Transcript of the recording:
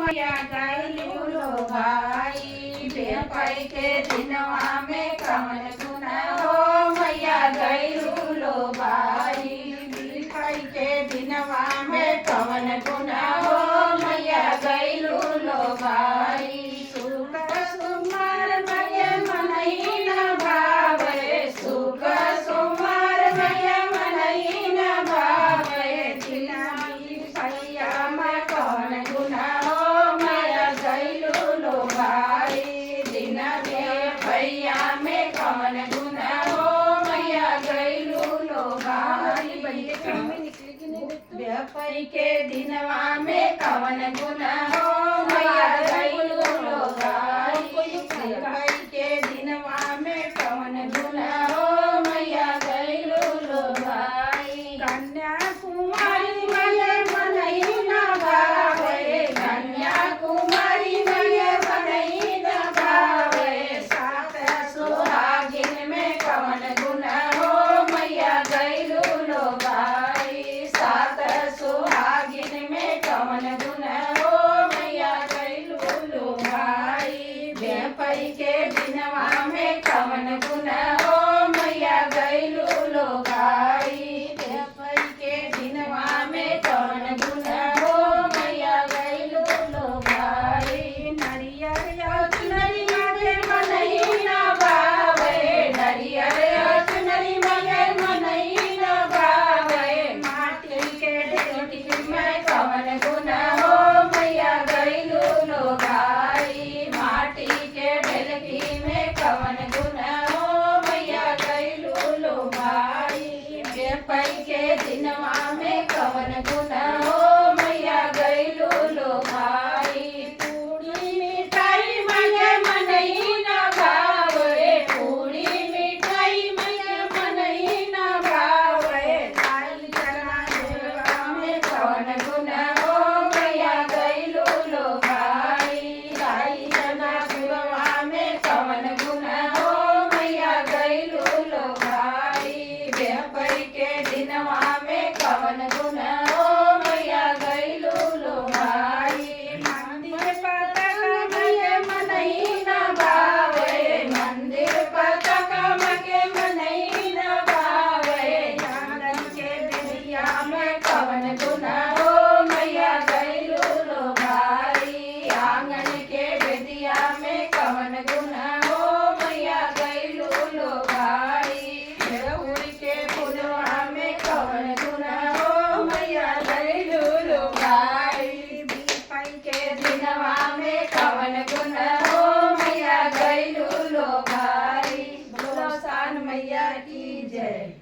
मैया गइलू लो भाई बेपाई के दिनवा में कवन गुना हो मैया गइलू लो भाई बेपाई के दिनवा में कवन गुना हो मैया गइलू लो भाई सुख सुमार मैया मनई न भावे सुख सुमार मैया मनई न भावे दिनाई भैया में कवन गुना हो मैया गइलू लो भाई दिन में भैया में कवन गुना हो मैया गइलू लो भाई व्यापारी के दिनवा में कवन गुना हो मैया गइलू लो भाई व्यापारी के दिनवा में कवन गुना हो मैया गइलू लो भाई कन्या कुमारी मैया मनई न भावे कन्या कुमारी मैया मनई न भावे सात सुहागिन में कवन गुना हो मैया गइलू लो भाई सात सुहागिन में कवन गुना हो मैया गइलू लो भाई बेपई के दिनवा में कवन गुना हो मैया गइलू लो भाई बेपई के दिनवा में कवन गुना हो मैया गइलू लो भाई नरियर चुनरी माथे मनई न भावे नरियर चुनरी माथे मनई न भावे माटी के ढेकी में कवन गुना हो मैया गइलू लो भाई माटी के ढेकी में कवन गुना हो मैया गइलू लो भाई बेपई के दिनवा में कवन गुना हो मैया गइलू लो भाई पूरी मिठाई मैया मनई न भावे पूरी मिठाई मैया मनई न भावे दाल चना देवा में कवन गुना हो मैया गइलू लो भाई दाल चना देवा में कवन गुना हो मैया गइलू लो भाई बेपई के दिनवा में कवन गुना हो मैया गइलू लो भाई मंदिर पतक मैया मनई न भावे मंदिर पतक मके मनई न भावे आंगन के बेदिया में कवन गुना हो मैया गइलू लो भाई आंगन के बेदिया में कवन गुना हो मैया गइलू लो भाई उड़ के फुलवा में कवन गुना हो मैया गइलू लो भाई बेपई के दिनवा में कवन गुना हो मैया गइलू लो भाई बोलो सान मैया की जय।